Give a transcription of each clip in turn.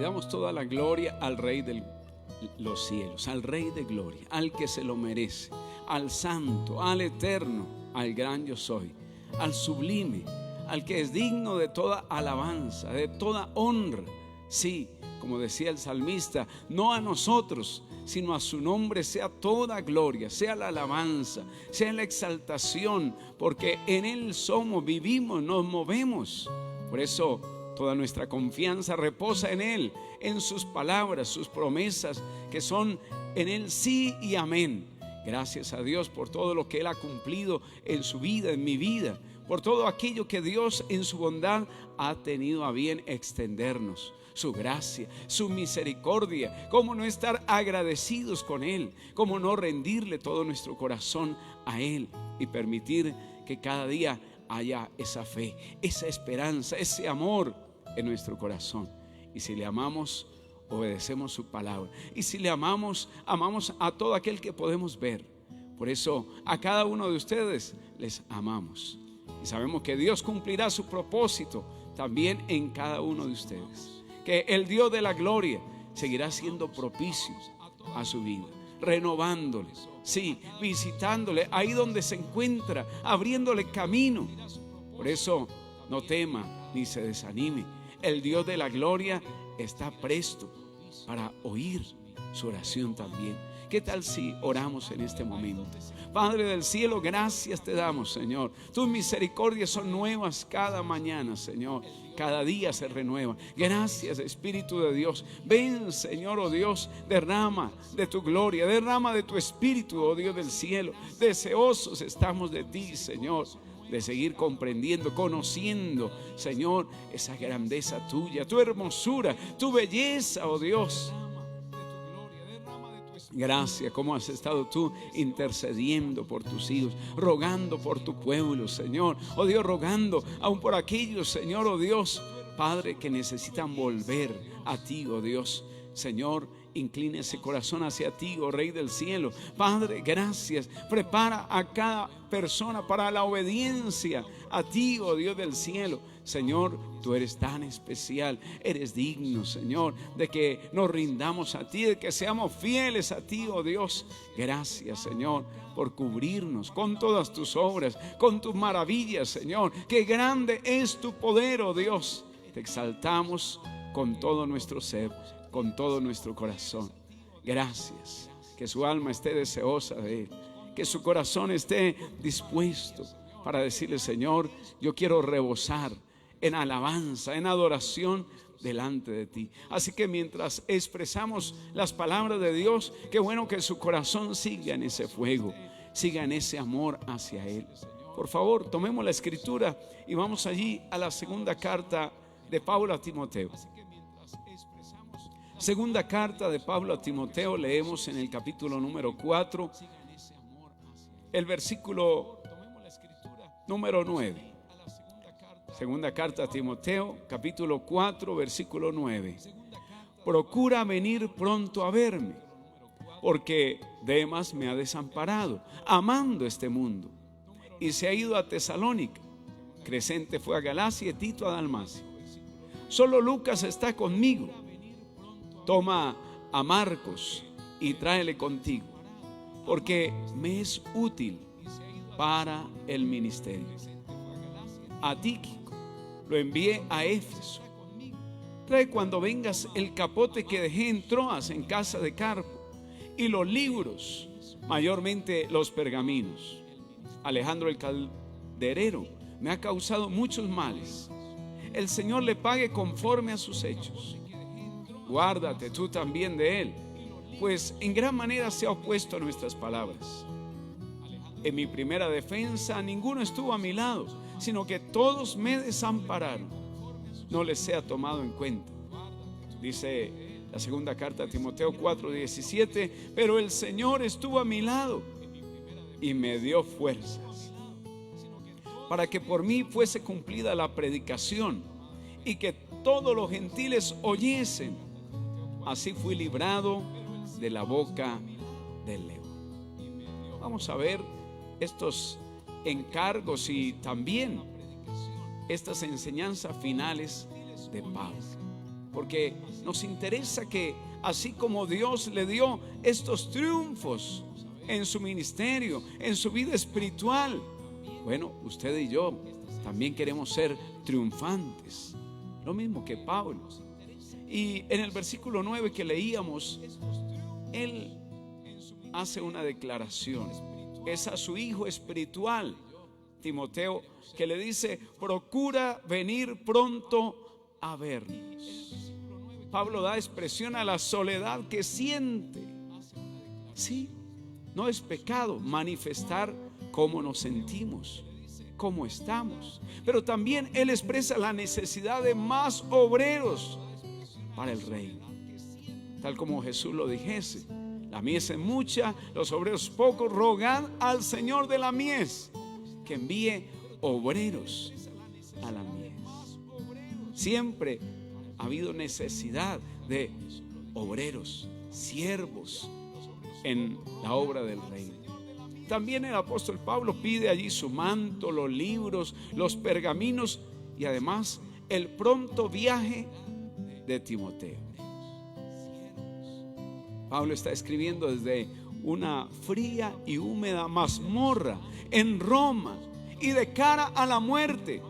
Le damos toda la gloria al Rey de los cielos, al Rey de gloria, al que se lo merece, al santo, al eterno, al gran yo soy, al sublime, al que es digno de toda alabanza, de toda honra. Sí, como decía el salmista, no a nosotros, sino a su nombre sea toda gloria, sea la alabanza, sea la exaltación, porque en Él somos, vivimos, nos movemos. Por eso toda nuestra confianza reposa en Él, en sus palabras, sus promesas, que son en Él sí y amén. Gracias a Dios por todo lo que Él ha cumplido en su vida, en mi vida, por todo aquello que Dios en su bondad ha tenido a bien extendernos. Su gracia, su misericordia. Cómo no estar agradecidos con Él, cómo no rendirle todo nuestro corazón a Él y permitir que cada día haya esa fe, esa esperanza, ese amor en nuestro corazón. Y si le amamos, obedecemos su palabra. Y si le amamos, amamos a todo aquel que podemos ver. Por eso a cada uno de ustedes les amamos. Y sabemos que Dios cumplirá su propósito también en cada uno de ustedes. Que el Dios de la gloria seguirá siendo propicio a su vida, renovándole, sí, visitándole ahí donde se encuentra, abriéndole camino. Por eso no tema ni se desanime. El Dios de la gloria está presto para oír su oración también. ¿Qué tal si oramos en este momento? Padre del cielo, gracias te damos, Señor. Tus misericordias son nuevas cada mañana, Señor. Cada día se renueva. Gracias, Espíritu de Dios. Ven, Señor, oh Dios, derrama de tu gloria, derrama de tu Espíritu, oh Dios del cielo. Deseosos estamos de ti, Señor, de seguir comprendiendo, conociendo, Señor, esa grandeza tuya, tu hermosura, tu belleza, oh Dios. Gracias, como has estado tú intercediendo por tus hijos, rogando por tu pueblo, Señor. Oh Dios, rogando aún por aquellos, Señor, oh Dios, Padre, que necesitan volver a ti, oh Dios. Señor, inclina ese corazón hacia ti, oh Rey del cielo. Padre, gracias. Prepara a cada persona para la obediencia a ti, oh Dios del cielo. Señor, tú eres tan especial, eres digno, Señor, de que nos rindamos a ti, de que seamos fieles a ti, oh Dios. Gracias, Señor, por cubrirnos con todas tus obras, con tus maravillas, Señor. Qué grande es tu poder, oh Dios. Te exaltamos con todo nuestro ser, con todo nuestro corazón. Gracias, que su alma esté deseosa de Él, que su corazón esté dispuesto para decirle: Señor, yo quiero rebosar en alabanza, en adoración delante de ti. Así que mientras expresamos las palabras de Dios, qué bueno que su corazón siga en ese fuego, siga en ese amor hacia Él. Por favor, tomemos la escritura y vamos allí a la segunda carta de Pablo a Timoteo. Segunda carta de Pablo a Timoteo, leemos en el capítulo número 4, el versículo número 9. Segunda carta a Timoteo, capítulo 4, versículo 9. Procura venir pronto a verme, porque Demas me ha desamparado, amando este mundo, y se ha ido a Tesalónica. Crescente fue a Galacia y Tito a Dalmacia. Solo Lucas está conmigo. Toma a Marcos y tráele contigo, porque me es útil para el ministerio. A Tíquico lo envié a Éfeso. Trae cuando vengas el capote que dejé en Troas en casa de Carpo, y los libros, mayormente los pergaminos. Alejandro el calderero me ha causado muchos males. El Señor le pague conforme a sus hechos. Guárdate tú también de él, pues en gran manera se ha opuesto a nuestras palabras. En mi primera defensa ninguno estuvo a mi lado, sino que todos me desampararon. No les sea tomado en cuenta. Dice la segunda carta a Timoteo 4:17, pero el Señor estuvo a mi lado y me dio fuerzas para que por mí fuese cumplida la predicación y que todos los gentiles oyesen. Así fui librado de la boca del león. Vamos a ver estos encargos y también estas enseñanzas finales de Pablo. porque nos interesa que así como Dios le dio estos triunfos en su ministerio, en su vida espiritual, bueno, usted y yo también queremos ser triunfantes, lo mismo que Pablo. Y en el versículo 9 que leíamos, él hace una declaración. Es a su hijo espiritual, Timoteo, que le dice: procura venir pronto a vernos. Pablo da expresión a la soledad que siente. Sí, no es pecado manifestar cómo nos sentimos, cómo estamos, pero también él expresa la necesidad de más obreros para el reino, tal como Jesús lo dijese: la mies es mucha, los obreros pocos, rogad al Señor de la mies que envíe obreros a la mies. Siempre ha habido necesidad de obreros, siervos en la obra del reino. También el apóstol Pablo pide allí su manto, los libros, los pergaminos y además el pronto viaje de Timoteo. Pablo está escribiendo desde una fría y húmeda mazmorra en Roma, y de cara a la muerte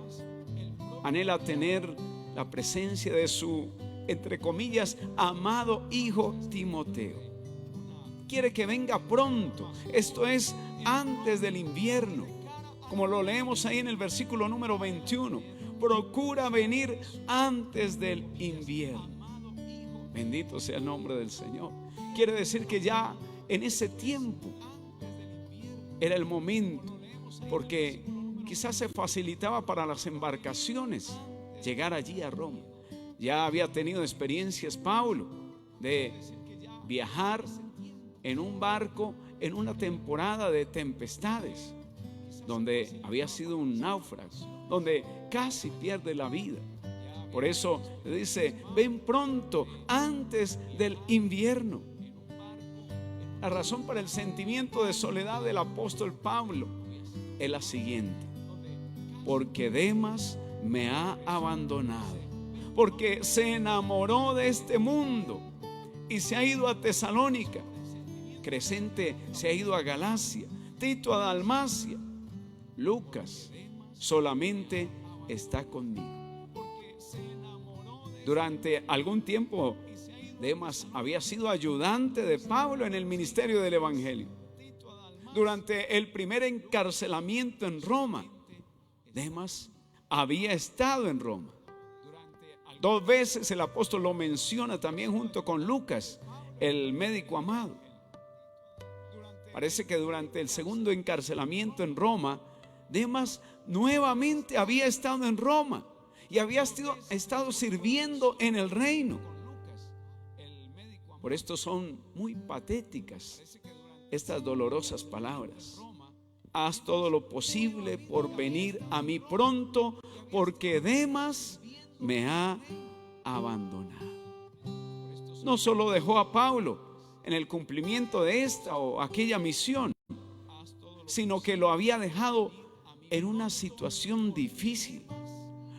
anhela tener la presencia de su, entre comillas, amado hijo Timoteo. Quiere que venga pronto, esto es, antes del invierno, como lo leemos ahí en el versículo número 21. Procura venir antes del invierno. Bendito sea el nombre del Señor. Quiere decir que ya en ese tiempo era el momento, porque quizás se facilitaba para las embarcaciones llegar allí a Roma. Ya había tenido experiencias Pablo de viajar en un barco en una temporada de tempestades, donde había sido un náufrago, donde casi pierde la vida. Por eso le dice: ven pronto antes del invierno. La razón para el sentimiento de soledad del apóstol Pablo es la siguiente: porque Demas me ha abandonado, porque se enamoró de este mundo y se ha ido a Tesalónica. Crescente se ha ido a Galacia, Tito a Dalmacia. Lucas solamente está conmigo. Durante algún tiempo Demas había sido ayudante de Pablo en el ministerio del evangelio. Durante el primer encarcelamiento en Roma, Demas había estado en Roma. 2 veces el apóstol lo menciona también junto con Lucas, el médico amado. Parece que durante el segundo encarcelamiento en Roma, Demas nuevamente había estado en Roma y había estado sirviendo en el reino. Por esto son muy patéticas estas dolorosas palabras: haz todo lo posible por venir a mí pronto, porque Demas me ha abandonado. No solo dejó a Pablo en el cumplimiento de esta o aquella misión, sino que lo había dejado en una situación difícil.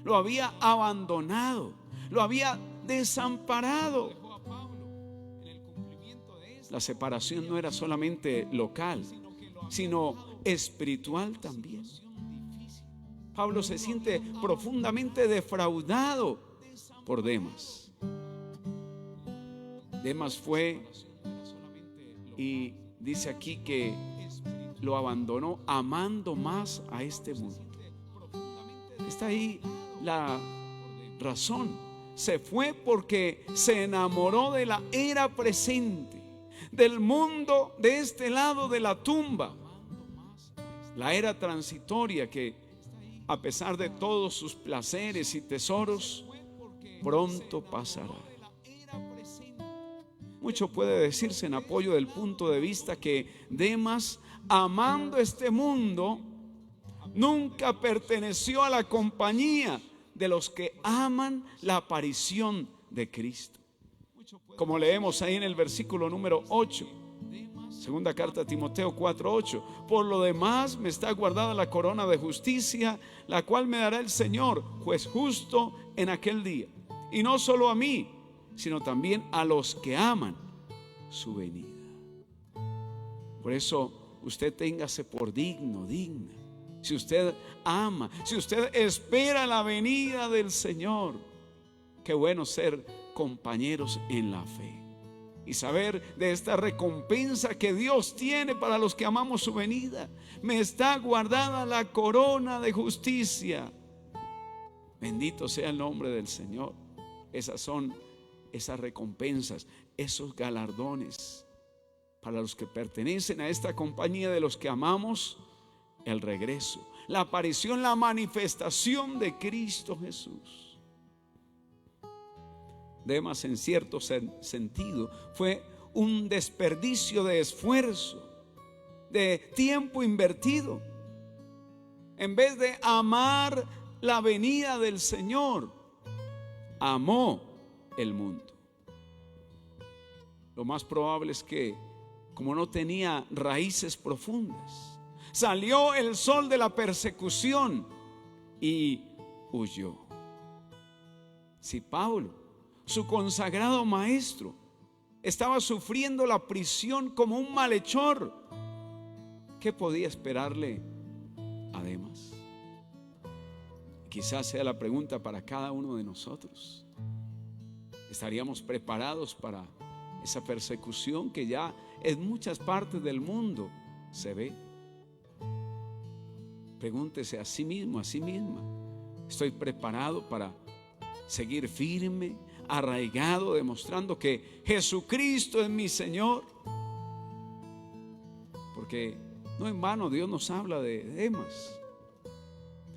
Lo había abandonado, lo había desamparado. La separación no era solamente local, sino espiritual también. Pablo se siente profundamente defraudado por Demas. Demas fue, y dice aquí que lo abandonó amando más a este mundo. Está ahí la razón. Se fue porque se enamoró de la era presente, del mundo de este lado de la tumba, la era transitoria que, a pesar de todos sus placeres y tesoros, pronto pasará. Mucho puede decirse en apoyo del punto de vista que Demas, amando este mundo, nunca perteneció a la compañía de los que aman la aparición de Cristo. Como leemos ahí en el versículo número 8, segunda carta a Timoteo 4:8: por lo demás me está guardada la corona de justicia, la cual me dará el Señor, juez justo, en aquel día. y no solo a mí, sino también a los que aman su venida. Por eso usted téngase por digno, digna. Si usted ama, si usted espera la venida del Señor, qué bueno ser compañeros en la fe y saber de esta recompensa que Dios tiene para los que amamos su venida. Me está guardada la corona de justicia. Bendito sea el nombre del Señor. Esas son esas recompensas, esos galardones para los que pertenecen a esta compañía de los que amamos el regreso, la aparición, la manifestación de Cristo Jesús. Demas, en cierto sentido, fue un desperdicio de esfuerzo, de tiempo invertido. En vez de amar la venida del Señor, amó el mundo. Lo más probable es que, como no tenía raíces profundas, salió el sol de la persecución y huyó. Si Pablo, su consagrado maestro, estaba sufriendo la prisión como un malhechor, ¿qué podía esperarle a Demas? Quizás sea la pregunta para cada uno de nosotros. ¿Estaríamos preparados para esa persecución que ya en muchas partes del mundo se ve? Pregúntese a sí mismo, a sí misma: ¿estoy preparado para seguir firme, arraigado, demostrando que Jesucristo es mi Señor? Porque no en vano Dios nos habla de Demas.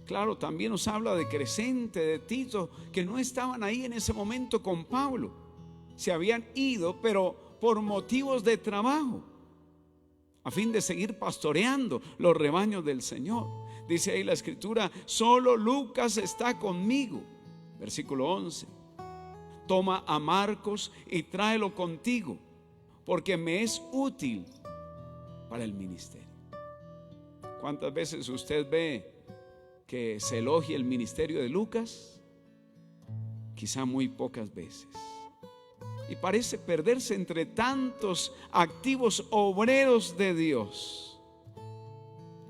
Claro, también nos habla de Crescente, de Tito, que no estaban ahí en ese momento con Pablo. Se habían ido, pero por motivos de trabajo, a fin de seguir pastoreando los rebaños del Señor. Dice ahí la Escritura: solo Lucas está conmigo. Versículo 11. Toma a Marcos y tráelo contigo, porque me es útil para el ministerio. ¿Cuántas veces usted ve que se elogia el ministerio de Lucas? Quizá muy pocas veces. Y parece perderse entre tantos activos obreros de Dios.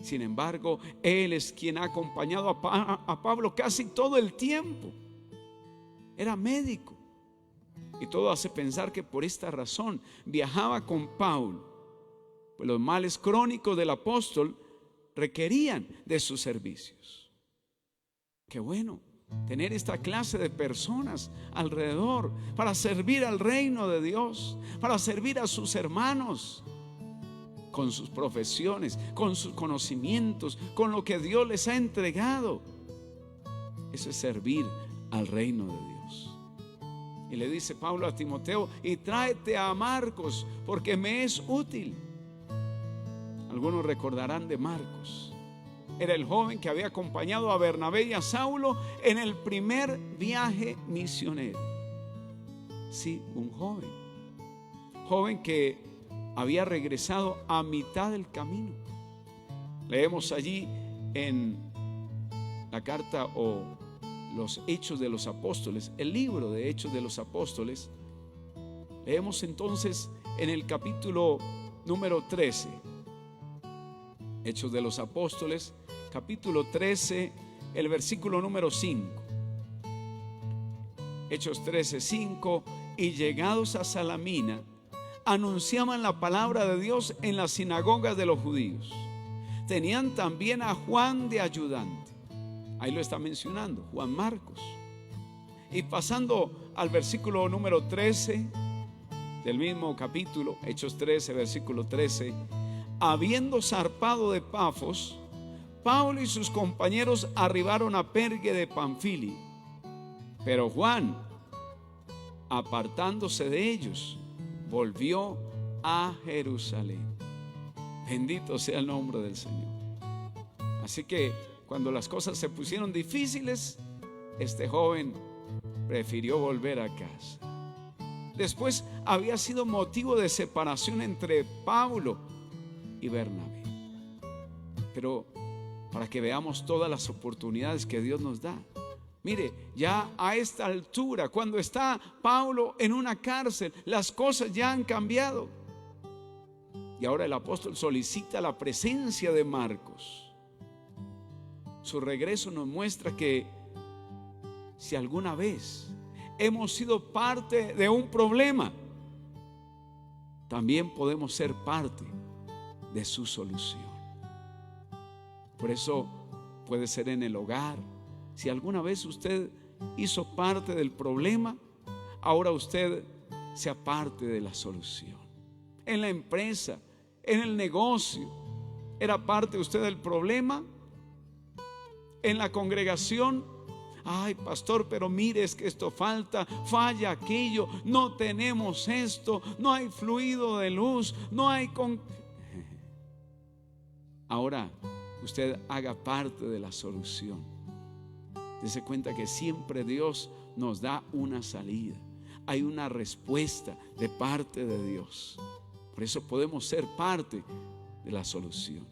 Sin embargo, él es quien ha acompañado a Pablo casi todo el tiempo. Era médico, y todo hace pensar que por esta razón viajaba con Pablo, pues los males crónicos del apóstol requerían de sus servicios. Qué bueno tener esta clase de personas alrededor para servir al reino de Dios, para servir a sus hermanos con sus profesiones, con sus conocimientos, con lo que Dios les ha entregado. Eso es servir al reino de Dios. Y le dice Pablo a Timoteo: y tráete a Marcos, porque me es útil. Algunos recordarán de Marcos. Era el joven que había acompañado a Bernabé y a Saulo en el primer viaje misionero. Sí, un joven que había regresado a mitad del camino. Leemos allí en la carta o los Hechos de los Apóstoles, el libro de Hechos de los Apóstoles. Leemos entonces en el capítulo número 13, Hechos de los Apóstoles, capítulo 13, el versículo número 5. Hechos 13, 5. Y llegados a Salamina, anunciaban la palabra de Dios en las sinagogas de los judíos. Tenían también a Juan de ayudante. Ahí lo está mencionando, Juan Marcos. Y pasando al versículo número 13 del mismo capítulo, Hechos 13, versículo 13. Habiendo zarpado de Pafos, Pablo y sus compañeros arribaron a Pergue de Panfilia. Pero Juan, apartándose de ellos, volvió a Jerusalén. Bendito sea el nombre del Señor. Así que cuando las cosas se pusieron difíciles, este joven prefirió volver a casa. Después había sido motivo de separación entre Pablo y Bernabé. Pero para que veamos todas las oportunidades que Dios nos da, Mire, ya a esta altura, cuando está Pablo en una cárcel, las cosas ya han cambiado. Y ahora el apóstol solicita la presencia de Marcos. Su regreso nos muestra que si alguna vez hemos sido parte de un problema, también podemos ser parte de su solución. Por eso puede ser en el hogar. Si alguna vez usted hizo parte del problema, ahora usted sea parte de la solución. En la empresa, en el negocio, ¿era parte usted del problema? En la congregación, ay pastor, pero mire, es que esto falla aquello, no tenemos esto, no hay fluido de luz, no hay Ahora usted haga parte de la solución. Dese cuenta que siempre Dios nos da una salida. Hay una respuesta de parte de Dios. Por eso podemos ser parte de la solución.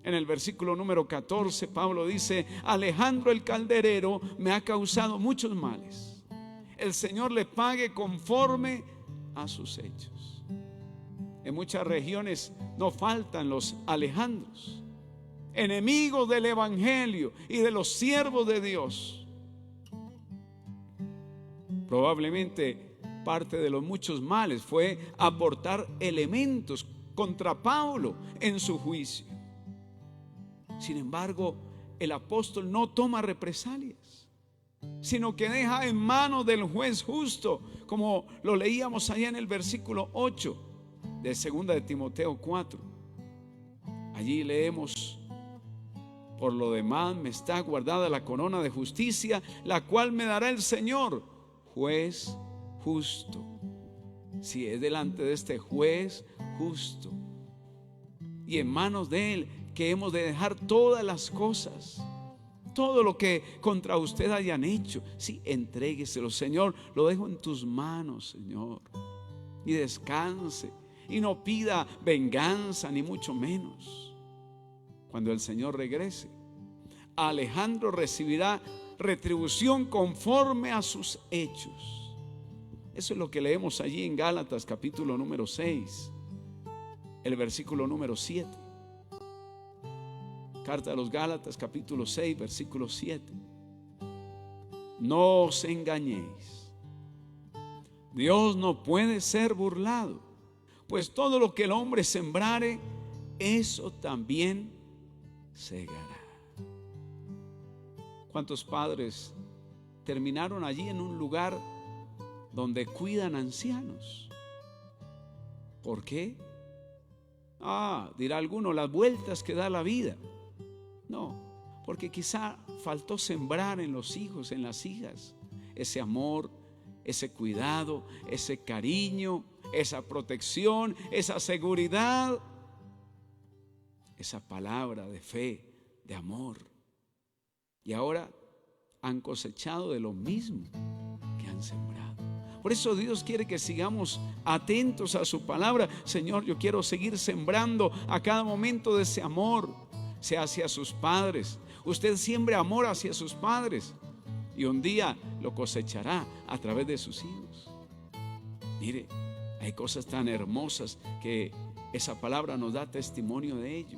En el versículo número 14, Pablo dice: Alejandro el calderero me ha causado muchos males. El Señor le pague conforme a sus hechos. En muchas regiones no faltan los Alejandros, enemigos del evangelio y de los siervos de Dios. Probablemente parte de los muchos males fue aportar elementos contra Pablo en su juicio. Sin embargo, el apóstol no toma represalias, sino que deja en manos del juez justo, como lo leíamos allá en el versículo 8 de 2 de Timoteo 4. Allí leemos: por lo demás me está guardada la corona de justicia, la cual me dará el Señor, juez justo. Si es delante de este juez justo, y en manos de Él que hemos de dejar todas las cosas, todo lo que contra usted hayan hecho, sí, entrégueselo. Señor, lo dejo en tus manos, Señor, y descanse, y no pida venganza, ni mucho menos. Cuando el Señor regrese, Alejandro recibirá retribución conforme a sus hechos. Eso es lo que leemos allí en Gálatas capítulo número 6, el versículo número 7. Carta a los Gálatas capítulo 6, versículo 7. No os engañéis, Dios no puede ser burlado, pues todo lo que el hombre sembrare, eso también segará. ¿Cuántos padres terminaron allí en un lugar donde cuidan ancianos? ¿Por qué? Dirá alguno, las vueltas que da la vida. No, porque quizá faltó sembrar en los hijos, en las hijas, ese amor, ese cuidado, ese cariño, esa protección, esa seguridad, esa palabra de fe, de amor. Y ahora han cosechado de lo mismo que han sembrado. Por eso Dios quiere que sigamos atentos a su palabra. Señor, yo quiero seguir sembrando a cada momento de ese amor, sea hacia sus padres. Usted siembre amor hacia sus padres y un día lo cosechará a través de sus hijos. Mire, hay cosas tan hermosas que esa palabra nos da testimonio de ello,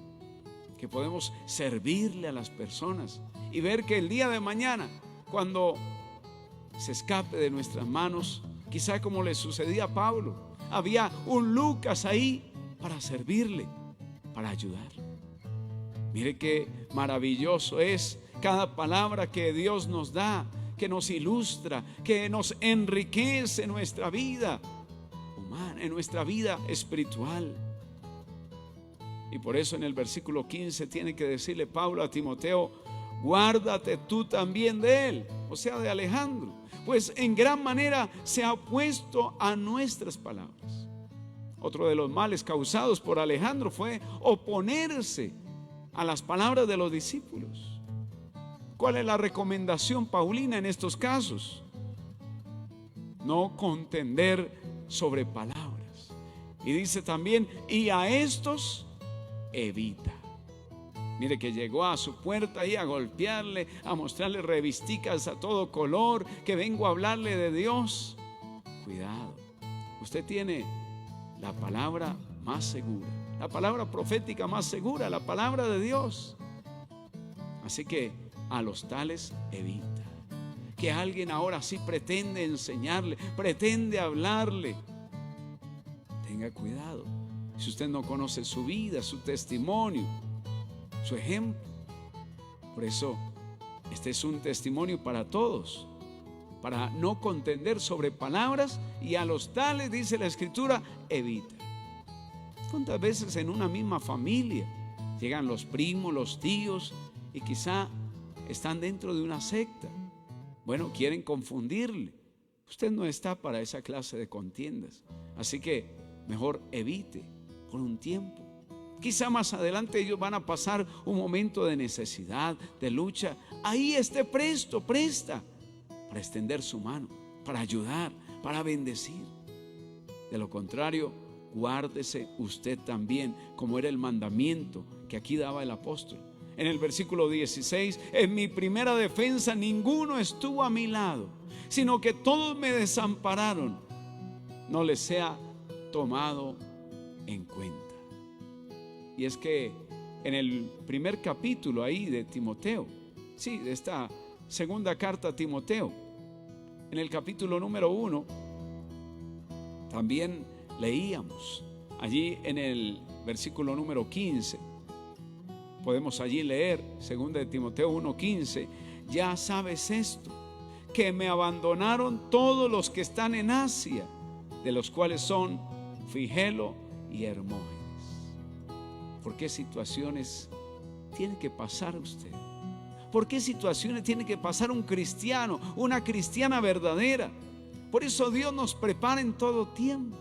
que podemos servirle a las personas y ver que el día de mañana, cuando se escape de nuestras manos, quizá como le sucedía a Pablo, había un Lucas ahí para servirle, para ayudarle. Mire qué maravilloso es cada palabra que Dios nos da, que nos ilustra, que nos enriquece nuestra vida humana, en nuestra vida espiritual. Y por eso en el versículo 15 tiene que decirle Pablo a Timoteo: guárdate tú también de él, o sea, de Alejandro, pues en gran manera se ha opuesto a nuestras palabras. Otro de los males causados por Alejandro fue oponerse a las palabras de los discípulos. ¿Cuál es la recomendación paulina en estos casos? No contender sobre palabras. Y dice también: y a estos evita. Mire que llegó a su puerta ahí a golpearle, a mostrarle revisticas a todo color, que vengo a hablarle de Dios. Cuidado, usted tiene la palabra más segura, la palabra profética más segura, la palabra de Dios. Así que a los tales evita. Que alguien ahora sí pretende enseñarle, pretende hablarle. Tenga cuidado. Si usted no conoce su vida, su testimonio, su ejemplo. Por eso, este es un testimonio para todos, para no contender sobre palabras, y a los tales, dice la Escritura, evita. ¿Cuántas veces en una misma familia llegan los primos, los tíos, y quizá están dentro de una secta? Bueno, quieren confundirle. Usted no está para esa clase de contiendas, así que mejor evite por un tiempo. Quizá más adelante ellos van a pasar un momento de necesidad, de lucha. Ahí esté presta para extender su mano, para ayudar, para bendecir. De lo contrario, guárdese usted también, como era el mandamiento que aquí daba el apóstol. En el versículo 16, en mi primera defensa ninguno estuvo a mi lado, sino que todos me desampararon. No les sea tomado en cuenta. Y es que en el primer capítulo ahí de Timoteo, sí, de esta segunda carta a Timoteo, en el capítulo número 1, también leíamos allí en el versículo número 15. Podemos allí leer, segunda de Timoteo 1:15, ya sabes esto, que me abandonaron todos los que están en Asia, de los cuales son Figelo y Hermógenes. ¿Por qué situaciones tiene que pasar usted? ¿Por qué situaciones tiene que pasar un cristiano, una cristiana verdadera? Por eso Dios nos prepara en todo tiempo.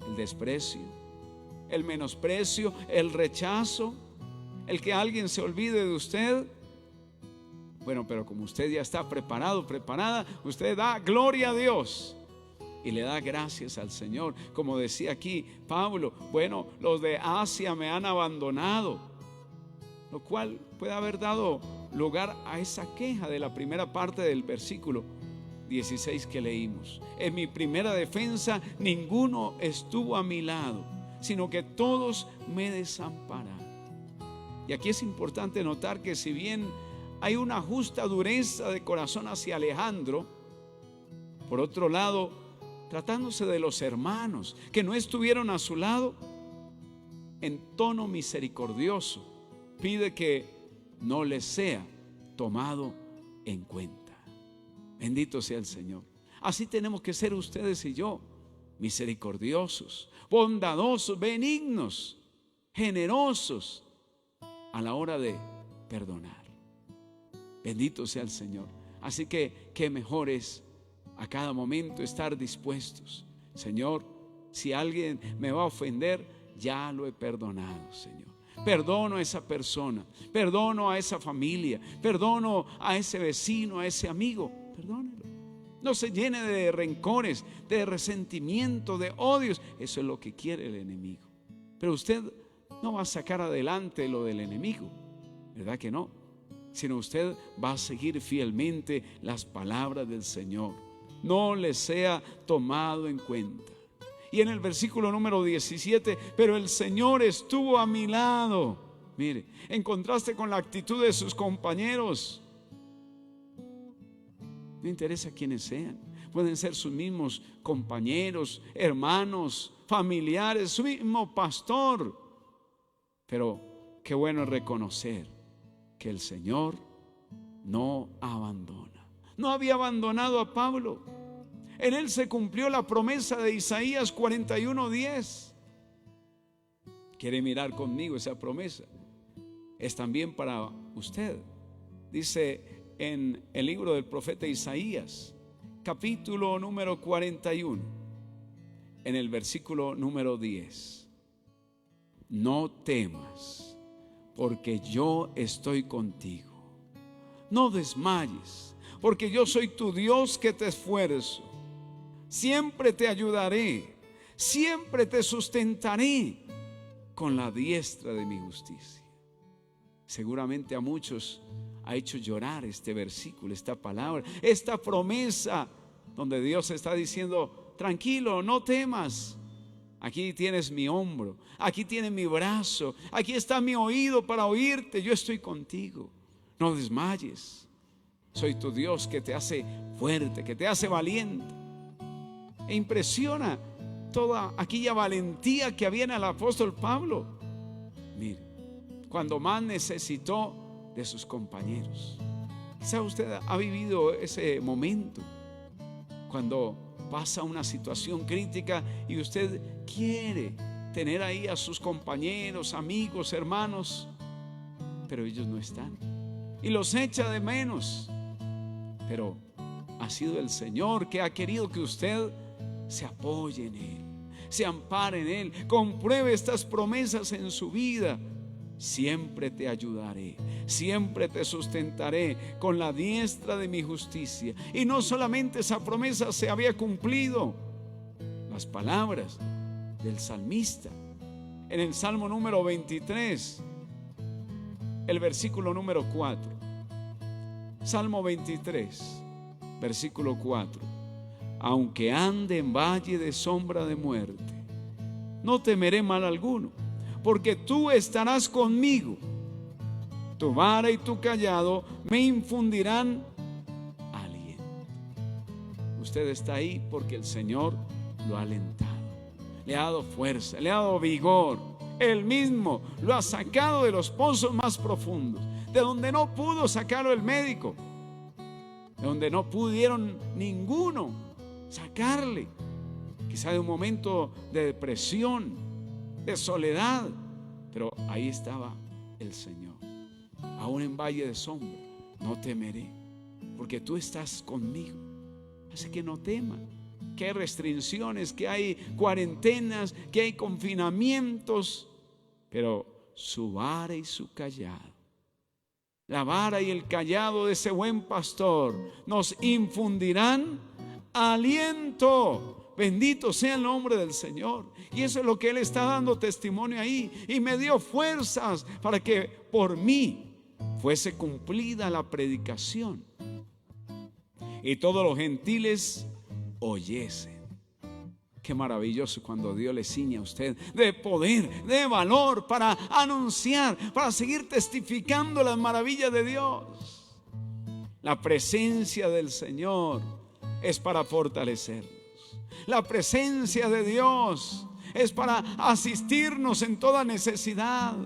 El desprecio, el menosprecio, el rechazo, el que alguien se olvide de usted. Bueno, pero como usted ya está preparado, preparada, usted da gloria a Dios y le da gracias al Señor. Como decía aquí Pablo, bueno, los de Asia me han abandonado, lo cual puede haber dado lugar a esa queja de la primera parte del versículo 16 que leímos. En mi primera defensa ninguno estuvo a mi lado, sino que todos me desampararon. Y aquí es importante notar que si bien hay una justa dureza de corazón hacia Alejandro, por otro lado, tratándose de los hermanos que no estuvieron a su lado, en tono misericordioso pide que no les sea tomado en cuenta. Bendito sea el Señor. Así tenemos que ser ustedes y yo, misericordiosos, bondadosos, benignos, generosos a la hora de perdonar. Bendito sea el Señor. Así que qué mejor es a cada momento estar dispuestos. Señor, si alguien me va a ofender, ya lo he perdonado, Señor. Perdono a esa persona, perdono a esa familia, perdono a ese vecino, a ese amigo. Perdónelo. No se llene de rencores, de resentimiento, de odios. Eso es lo que quiere el enemigo. Pero usted no va a sacar adelante lo del enemigo, ¿verdad que no? Sino usted va a seguir fielmente las palabras del Señor. No le sea tomado en cuenta. Y en el versículo número 17, pero el Señor estuvo a mi lado. Mire, en contraste con la actitud de sus compañeros. No interesa quiénes sean. Pueden ser sus mismos compañeros, hermanos, familiares, su mismo pastor. Pero qué bueno es reconocer que el Señor no abandona. No había abandonado a Pablo. En él se cumplió la promesa de Isaías 41:10. ¿Quiere mirar conmigo esa promesa? Es también para usted. Dice en el libro del profeta Isaías, capítulo número 41, en el versículo número 10. No temas, porque yo estoy contigo. No desmayes, porque yo soy tu Dios que te esfuerzo. Siempre te ayudaré, siempre te sustentaré con la diestra de mi justicia. Seguramente a muchos ha hecho llorar este versículo, esta palabra, esta promesa donde Dios está diciendo: tranquilo, no temas. Aquí tienes mi hombro, aquí tienes mi brazo, aquí está mi oído para oírte. Yo estoy contigo. No desmayes. Soy tu Dios que te hace fuerte, que te hace valiente. E impresiona toda aquella valentía que había en el apóstol Pablo. Mire, cuando más necesitó de sus compañeros. Quizá usted ha vivido ese momento cuando pasa una situación crítica y usted quiere tener ahí a sus compañeros, amigos, hermanos, pero ellos no están y los echa de menos. Pero ha sido el Señor que ha querido que usted se apoye en Él, se ampare en Él, compruebe estas promesas en su vida. Siempre te ayudaré, siempre te sustentaré con la diestra de mi justicia. Y no solamente esa promesa se había cumplido, las palabras del salmista en el Salmo número 23, el versículo número 4. Salmo 23, versículo 4. Aunque ande en valle de sombra de muerte, no temeré mal alguno, porque tú estarás conmigo. Tu vara y tu cayado me infundirán aliento. Usted está ahí porque el Señor lo ha alentado, le ha dado fuerza, le ha dado vigor. Él mismo lo ha sacado de los pozos más profundos, de donde no pudo sacarlo el médico, de donde no pudieron ninguno sacarle, quizá de un momento de depresión, de soledad, pero ahí estaba el Señor. Aún en valle de sombra no temeré, porque tú estás conmigo. Así que no tema, que hay restricciones, que hay cuarentenas, que hay confinamientos, pero su vara y su cayado, la vara y el cayado de ese buen pastor, nos infundirán aliento. Bendito sea el nombre del Señor. Y eso es lo que Él está dando testimonio ahí. Y me dio fuerzas para que por mí fuese cumplida la predicación y todos los gentiles oyesen. Qué maravilloso cuando Dios le ciña a usted de poder, de valor para anunciar, para seguir testificando las maravillas de Dios. La presencia del Señor es para fortalecernos. La presencia de Dios es para asistirnos en toda necesidad.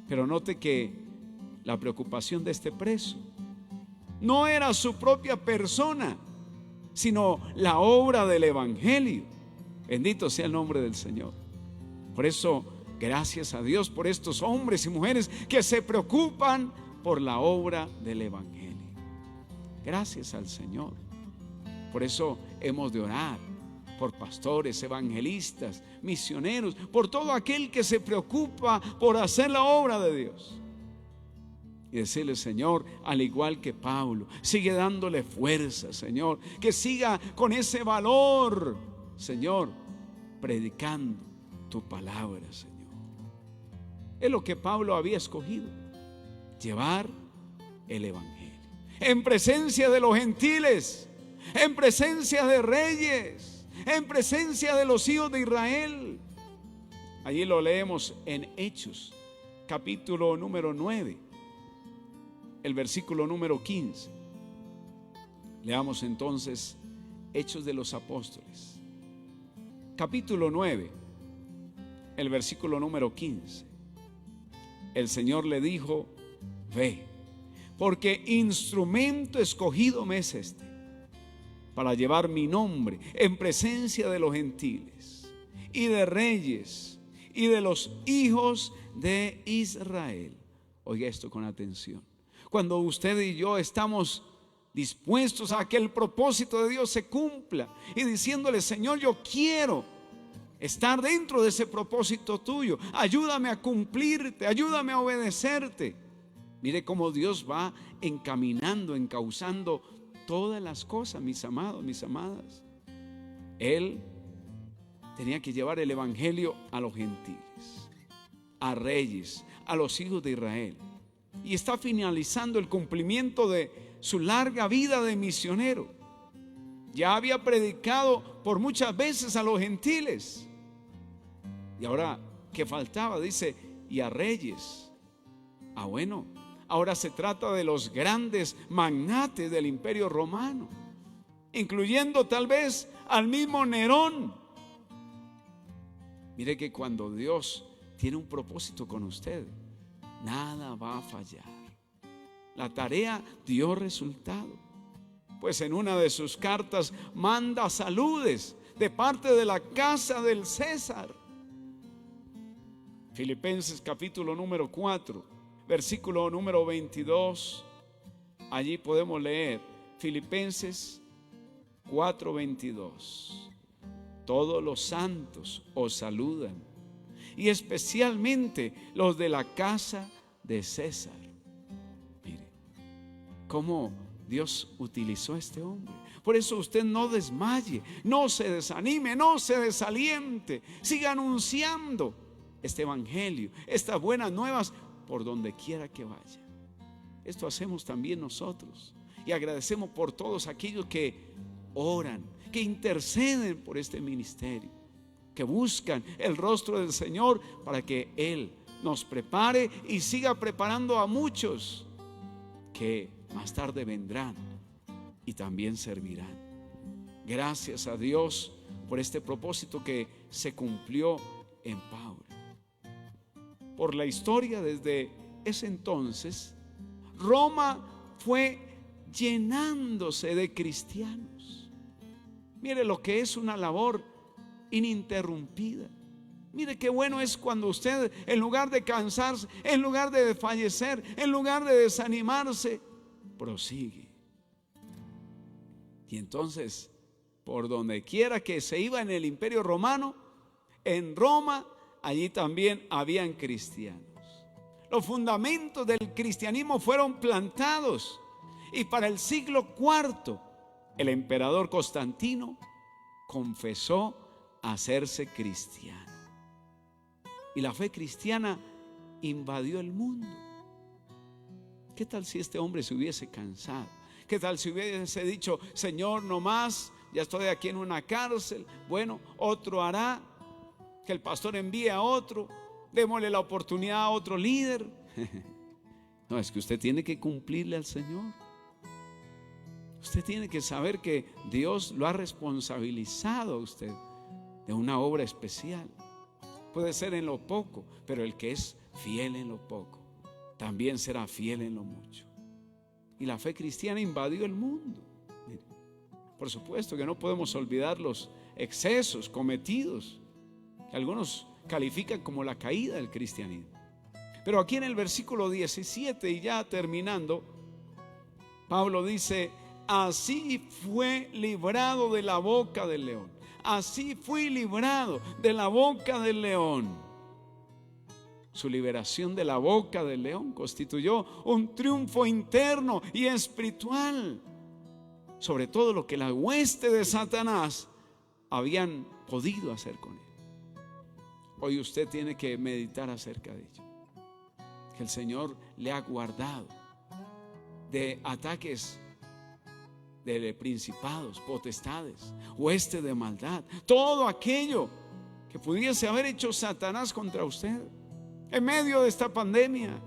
Pero note que la preocupación de este preso no era su propia persona, sino la obra del Evangelio. Bendito sea el nombre del Señor. Por eso, gracias a Dios por estos hombres y mujeres que se preocupan por la obra del Evangelio. Gracias al Señor. Por eso hemos de orar por pastores, evangelistas, misioneros, por todo aquel que se preocupa por hacer la obra de Dios. Y decirle: Señor, al igual que Pablo, sigue dándole fuerza, Señor, que siga con ese valor, Señor, predicando tu palabra, Señor. Es lo que Pablo había escogido, llevar el Evangelio en presencia de los gentiles, en presencia de reyes, en presencia de los hijos de Israel. Allí lo leemos en Hechos, capítulo número 9, el versículo número 15. Leamos entonces Hechos de los Apóstoles, capítulo 9, el versículo número 15. El Señor le dijo: ve, porque instrumento escogido me es este, para llevar mi nombre en presencia de los gentiles y de reyes y de los hijos de Israel. Oiga esto con atención. Cuando usted y yo estamos dispuestos a que el propósito de Dios se cumpla y diciéndole: Señor, yo quiero estar dentro de ese propósito tuyo, ayúdame a cumplirte, ayúdame a obedecerte. Mire cómo Dios va encaminando, encauzando todas las cosas, mis amados, mis amadas. Él tenía que llevar el Evangelio a los gentiles, a reyes, a los hijos de Israel y está finalizando el cumplimiento de su larga vida de misionero. Ya había predicado por muchas veces a los gentiles. Y ahora, ¿qué faltaba? Dice, y a reyes. Bueno, ahora se trata de los grandes magnates del Imperio Romano, incluyendo tal vez al mismo Nerón. Mire que cuando Dios tiene un propósito con usted, nada va a fallar. La tarea dio resultado, pues en una de sus cartas manda saludes de parte de la casa del César. Filipenses capítulo número 4, versículo número 22. Allí podemos leer Filipenses 4:22. Todos los santos os saludan, y especialmente los de la casa de César. Mire cómo Dios utilizó a este hombre. Por eso usted no desmaye, no se desanime, no se desaliente. Siga anunciando este evangelio, estas buenas nuevas por donde quiera que vaya. Esto hacemos también nosotros, y agradecemos por todos aquellos que oran, que interceden por este ministerio, que buscan el rostro del Señor para que Él nos prepare y siga preparando a muchos que más tarde vendrán y también servirán. Gracias a Dios por este propósito que se cumplió en Pablo. Por la historia, desde ese entonces, Roma fue llenándose de cristianos. Mire lo que es una labor ininterrumpida. Mire qué bueno es cuando usted, en lugar de cansarse, en lugar de desfallecer, en lugar de desanimarse, prosigue. Y entonces, por donde quiera que se iba en el Imperio Romano, en Roma, allí también habían cristianos. Los fundamentos del cristianismo fueron plantados, y para el siglo IV, el emperador Constantino confesó hacerse cristiano. Y la fe cristiana invadió el mundo. ¿Qué tal si este hombre se hubiese cansado? ¿Qué tal si hubiese dicho, Señor, no más, ya estoy aquí en una cárcel? Bueno, otro hará, que el pastor envíe a otro, démosle la oportunidad a otro líder. No, es que usted tiene que cumplirle al Señor. Usted tiene que saber que Dios lo ha responsabilizado a usted de una obra especial. Puede ser en lo poco, pero el que es fiel en lo poco, también será fiel en lo mucho. Y la fe cristiana invadió el mundo. Por supuesto que no podemos olvidar los excesos cometidos, que algunos califican como la caída del cristianismo. Pero aquí en el versículo 17, y ya terminando, Pablo dice, así fue librado de la boca del león. Así fui librado de la boca del león. Su liberación de la boca del león constituyó un triunfo interno y espiritual sobre todo lo que la hueste de Satanás habían podido hacer con él. Hoy usted tiene que meditar acerca de ello, que el Señor le ha guardado de ataques de principados, potestades, hueste de maldad, todo aquello que pudiese haber hecho Satanás contra usted. En medio de esta pandemia,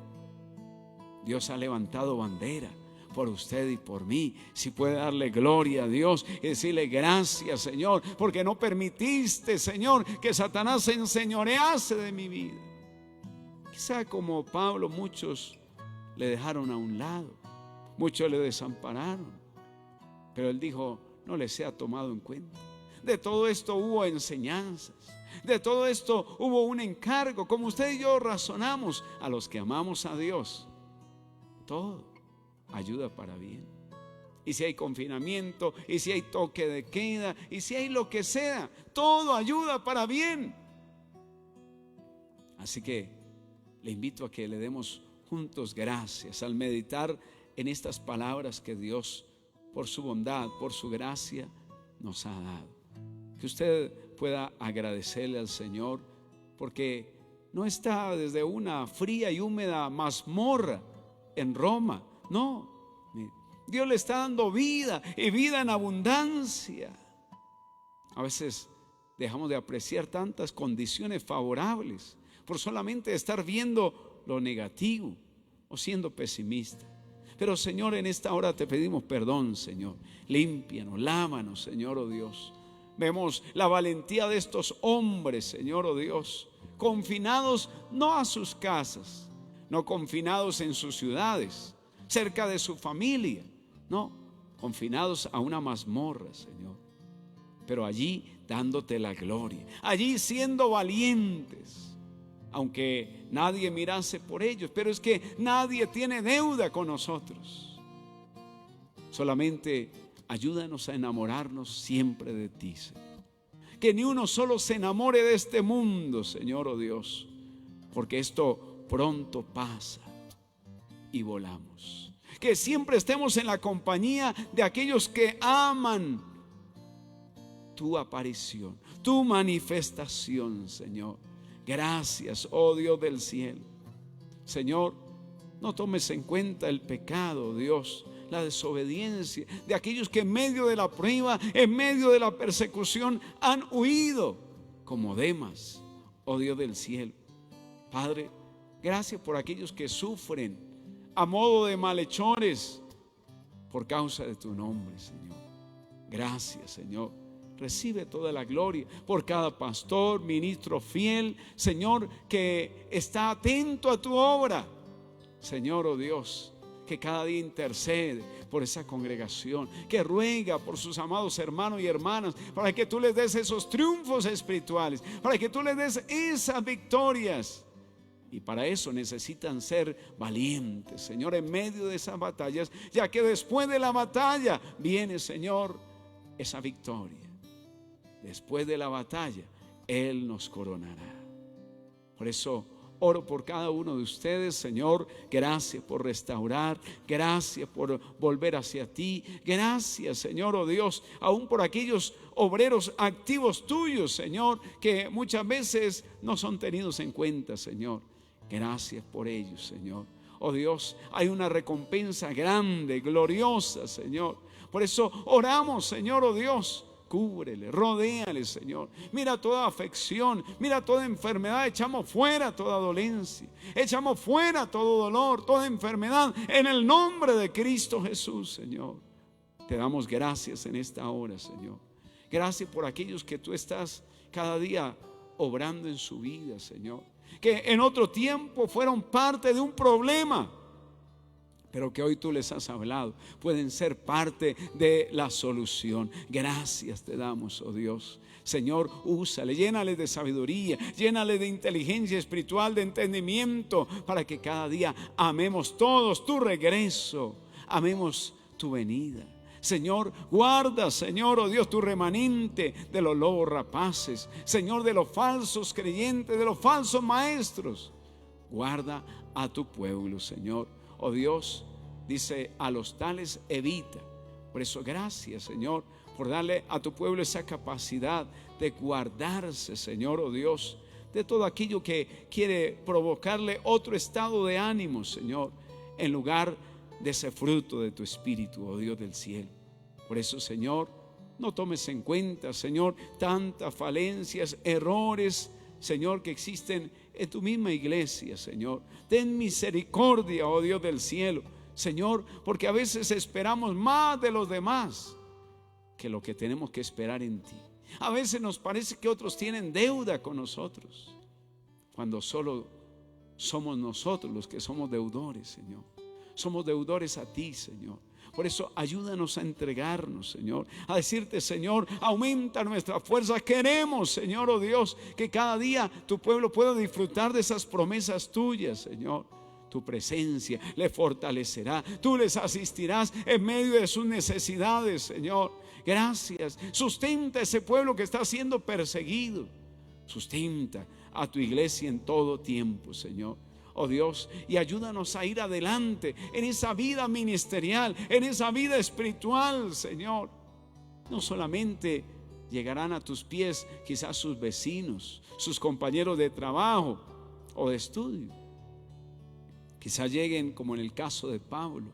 Dios ha levantado bandera por usted y por mí. Si puede darle gloria a Dios y decirle gracias, Señor, porque no permitiste, Señor, que Satanás se enseñorease de mi vida. Quizá como Pablo, muchos le dejaron a un lado, muchos le desampararon, pero él dijo, no les sea tomado en cuenta. De todo esto hubo enseñanzas, de todo esto hubo un encargo. Como usted y yo razonamos, a los que amamos a Dios, todo ayuda para bien. Y si hay confinamiento, y si hay toque de queda, y si hay lo que sea, todo ayuda para bien. Así que le invito a que le demos juntos gracias al meditar en estas palabras que Dios, por su bondad, por su gracia, nos ha dado. Que usted pueda agradecerle al Señor, porque no está desde una fría y húmeda mazmorra en Roma. No, Dios le está dando vida y vida en abundancia. A veces dejamos de apreciar tantas condiciones favorables por solamente estar viendo lo negativo o siendo pesimista. Pero Señor, en esta hora te pedimos perdón, Señor. Límpianos, lávanos, Señor, oh Dios. Vemos la valentía de estos hombres, Señor, oh Dios, confinados no a sus casas, no confinados en sus ciudades, cerca de su familia, no, confinados a una mazmorra, Señor. Pero allí dándote la gloria, allí siendo valientes, aunque nadie mirase por ellos. Pero es que nadie tiene deuda con nosotros. Solamente ayúdanos a enamorarnos siempre de ti, Señor. Que ni uno solo se enamore de este mundo, Señor, oh Dios, porque esto pronto pasa y volamos. Que siempre estemos en la compañía de aquellos que aman tu aparición, tu manifestación, Señor. Gracias, oh Dios del cielo. Señor, no tomes en cuenta el pecado, Dios, la desobediencia de aquellos que en medio de la prueba, en medio de la persecución, han huido como Demas, oh Dios del cielo. Padre, gracias por aquellos que sufren a modo de malhechores por causa de tu nombre, Señor. Gracias, Señor. Recibe toda la gloria por cada pastor, ministro fiel, Señor, que está atento a tu obra. Señor, oh Dios, que cada día intercede por esa congregación, que ruega por sus amados hermanos y hermanas, para que tú les des esos triunfos espirituales, para que tú les des esas victorias. Y para eso necesitan ser valientes, Señor, en medio de esas batallas, ya que después de la batalla viene, Señor, esa victoria. Después de la batalla, Él nos coronará. Por eso oro por cada uno de ustedes, Señor. Gracias por restaurar, gracias por volver hacia ti. Gracias, Señor, oh Dios, aún por aquellos obreros activos tuyos, Señor, que muchas veces no son tenidos en cuenta, Señor. Gracias por ellos, Señor. Oh Dios, hay una recompensa grande, gloriosa, Señor. Por eso oramos, Señor, oh Dios. Cúbrele, rodéale, Señor. Mira toda afección, mira toda enfermedad. Echamos fuera toda dolencia, echamos fuera todo dolor, toda enfermedad, en el nombre de Cristo Jesús, Señor. Te damos gracias en esta hora, Señor. Gracias por aquellos que tú estás cada día obrando en su vida, Señor, que en otro tiempo fueron parte de un problema, pero que hoy tú les has hablado, pueden ser parte de la solución. Gracias te damos, oh Dios. Señor, úsale, llénale de sabiduría, llénale de inteligencia espiritual, de entendimiento, para que cada día amemos todos tu regreso, amemos tu venida. Señor, guarda, Señor, oh Dios, tu remanente de los lobos rapaces, Señor, de los falsos creyentes, de los falsos maestros. Guarda a tu pueblo, Señor. Oh Dios, dice, a los tales evita. Por eso gracias, Señor, por darle a tu pueblo esa capacidad de guardarse, Señor, oh Dios, de todo aquello que quiere provocarle otro estado de ánimo, Señor, en lugar de ese fruto de tu espíritu, oh Dios del cielo. Por eso, Señor, no tomes en cuenta, Señor, tantas falencias, errores, Señor, que existen en tu misma iglesia, Señor. Ten misericordia, oh Dios del cielo, Señor, porque a veces esperamos más de los demás que lo que tenemos que esperar en ti. A veces nos parece que otros tienen deuda con nosotros, cuando solo somos nosotros los que somos deudores, Señor. Somos deudores a ti, Señor. Por eso ayúdanos a entregarnos, Señor, a decirte, Señor, aumenta nuestra fuerza. Queremos, Señor, oh Dios, que cada día tu pueblo pueda disfrutar de esas promesas tuyas, Señor. Tu presencia les fortalecerá, tú les asistirás en medio de sus necesidades, Señor. Gracias. Sustenta a ese pueblo que está siendo perseguido. Sustenta a tu iglesia en todo tiempo, Señor. Oh Dios, y ayúdanos a ir adelante en esa vida ministerial, en esa vida espiritual, Señor. No solamente llegarán a tus pies quizás sus vecinos, sus compañeros de trabajo, o de estudio. Quizá lleguen, como en el caso de Pablo,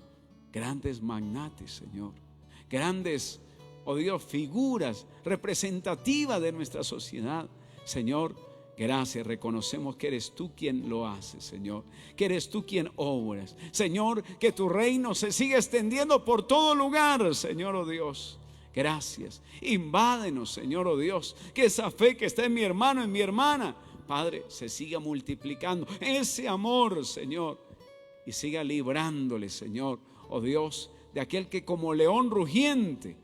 grandes magnates, Señor, grandes, oh Dios, figuras representativas de nuestra sociedad. Señor, gracias, reconocemos que eres tú quien lo hace, Señor, que eres tú quien obras. Señor, que tu reino se siga extendiendo por todo lugar, Señor, oh Dios. Gracias, invádenos, Señor, oh Dios, que esa fe que está en mi hermano, en mi hermana, Padre, se siga multiplicando, ese amor, Señor, y siga librándole, Señor, oh Dios, de aquel que como león rugiente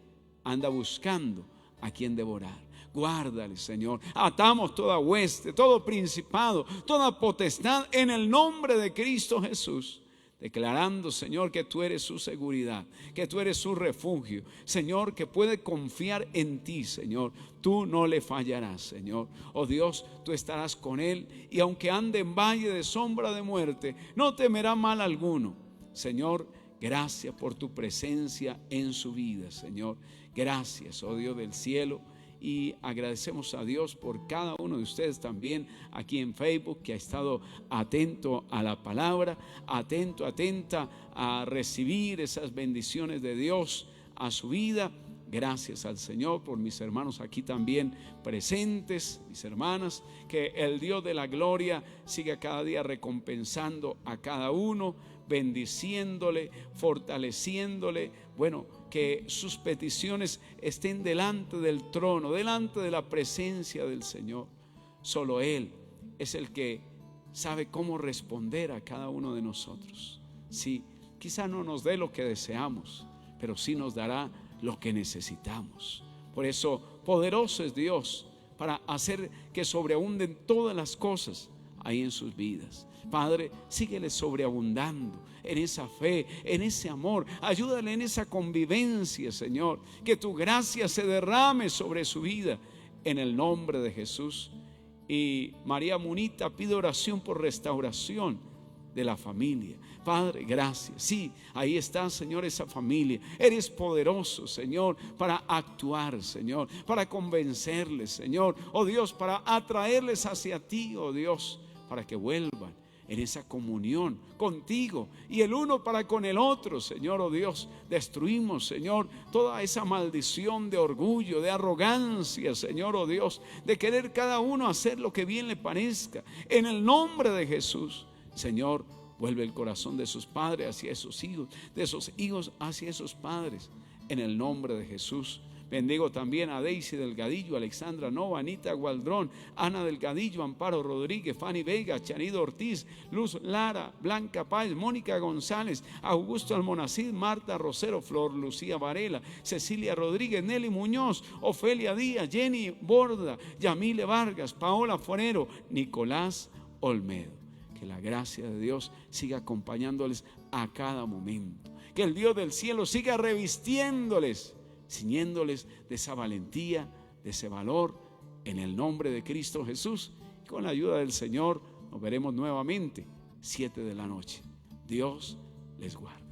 anda buscando a quien devorar. Guárdale, Señor. Atamos toda hueste, todo principado, toda potestad en el nombre de Cristo Jesús, declarando, Señor, que tú eres su seguridad, que tú eres su refugio, Señor, que puede confiar en ti, Señor. Tú no le fallarás, Señor. Oh Dios, tú estarás con él, y aunque ande en valle de sombra de muerte, no temerá mal alguno. Señor, gracias por tu presencia en su vida, Señor. Gracias, oh Dios del cielo. Y agradecemos a Dios por cada uno de ustedes también aquí en Facebook, que ha estado atento a la palabra, atenta a recibir esas bendiciones de Dios a su vida. Gracias al Señor por mis hermanos aquí también presentes, mis hermanas. Que el Dios de la gloria siga cada día recompensando a cada uno, bendiciéndole, fortaleciéndole. Bueno, que sus peticiones estén delante del trono, delante de la presencia del Señor. Solo Él es el que sabe cómo responder a cada uno de nosotros. Sí, quizá no nos dé lo que deseamos, pero sí nos dará lo que necesitamos. Por eso, poderoso es Dios para hacer que sobreabunden todas las cosas ahí en sus vidas. Padre, síguele sobreabundando en esa fe, en ese amor. Ayúdale en esa convivencia, Señor. Que tu gracia se derrame sobre su vida en el nombre de Jesús. Y María Munita pide oración por restauración de la familia. Padre, gracias. Sí, ahí está, Señor, esa familia. Eres poderoso, Señor, para actuar, Señor, para convencerles, Señor, oh Dios, para atraerles hacia ti, oh Dios, para que vuelvan en esa comunión contigo y el uno para con el otro, Señor, oh Dios. Destruimos, Señor, toda esa maldición de orgullo, de arrogancia, Señor, oh Dios, de querer cada uno hacer lo que bien le parezca. En el nombre de Jesús, Señor, vuelve el corazón de sus padres hacia esos hijos, de esos hijos hacia esos padres, en el nombre de Jesús. Bendigo también a Daisy Delgadillo, Alexandra Nova, Anita Gualdrón, Ana Delgadillo, Amparo Rodríguez, Fanny Vega, Chanido Ortiz, Luz Lara, Blanca Páez, Mónica González, Augusto Almonacid, Marta Rosero, Flor Lucía Varela, Cecilia Rodríguez, Nelly Muñoz, Ofelia Díaz, Jenny Borda, Yamile Vargas, Paola Forero, Nicolás Olmedo. Que la gracia de Dios siga acompañándoles a cada momento. Que el Dios del cielo siga revistiéndoles, ciñéndoles de esa valentía, de ese valor, en el nombre de Cristo Jesús. Y con la ayuda del Señor nos veremos nuevamente 7 de la noche. Dios les guarde.